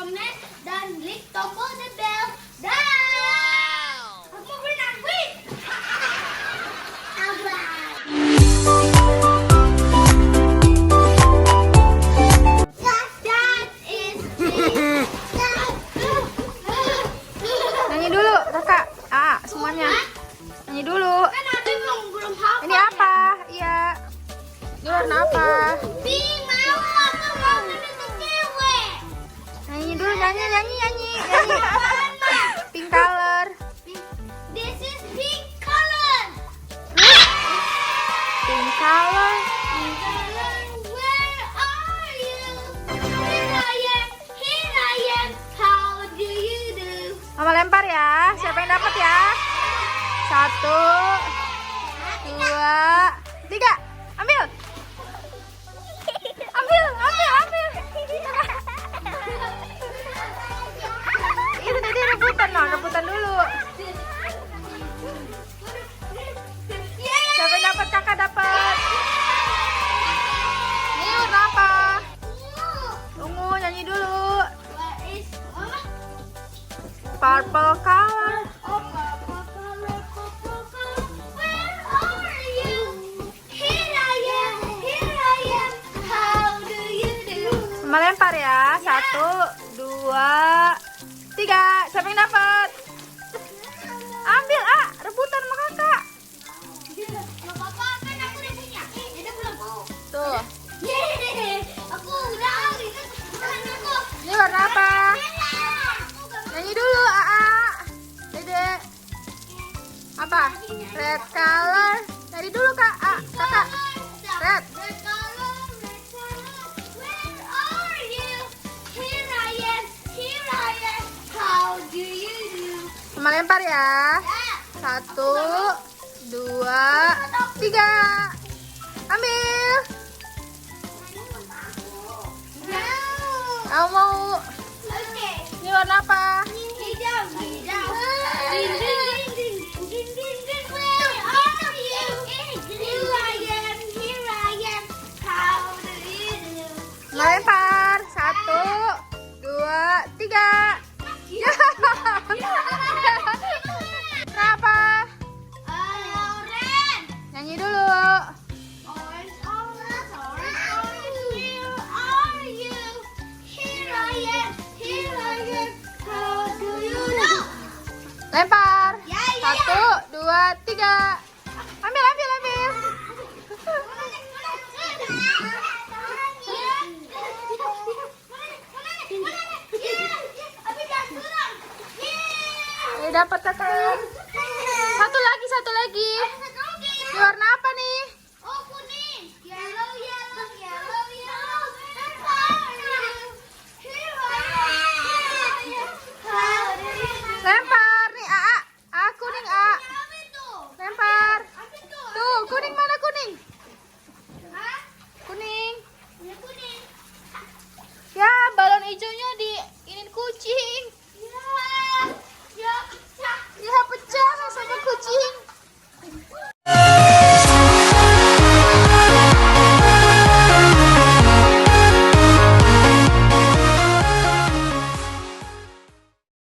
komen, dan klik tombol the bell. Dah. Aku berenang, wih. Nyanyi dulu, kakak. Semuanya. Nyanyi dulu. Kan aku belum hafal. Ini apa? Iya. Ini warna apa? Pink, mau aku mau ke cewek. Nyanyi dulu, nyanyi. Pink color. This is pink color. Pink color. Pink color, where are you? Here I am, how do you do? Mama lempar ya. Siapa yang dapat ya? 1, 2, 3. Ambil. Itu tadi rebutan, no. Rebutan dulu. Siapa yang dapat? Kakak dapat. Ini warna apa? Ungu, nyanyi dulu. What is Purple color. oh, purple color, where are you? Here I am, how do you do? Mama lempar ya. 1, 2, 3. Siapa yang dapat? Ambil, rebutan sama kakak. Gak apa-apa, kan aku udah punya. Jadi belum. Tuh. Yeay, aku udah itu aku. Ini warna apa? Nyanyi dulu, Dede. Apa? Red color. Nyanyi dulu, Kak. Kakak. Red. Red color, where are you? Here I am, how do you do? Mama lempar ya. Ya. 1, 2, 3. Ambil. Kamu mau? Oke. Ini warna apa? Hijau. Ding, ding, ding, ding, ding, ding. Where are you? Here I am, how do you do? Mama lempar. 1, 2, 3. Kenapa? Orange. Nyanyi dulu. Orange, where are you? Here I am, how do you do? Lempar. Ya. 1, 2, 3. Ambil. Ini dapat kakak. Satu lagi. Ini warna apa nih? Oh, kuning. Yellow. Where are you? Here I am, how do you do? Lempar nih, kuning, Apa itu? Lempar. Apa itu? Tuh, kuning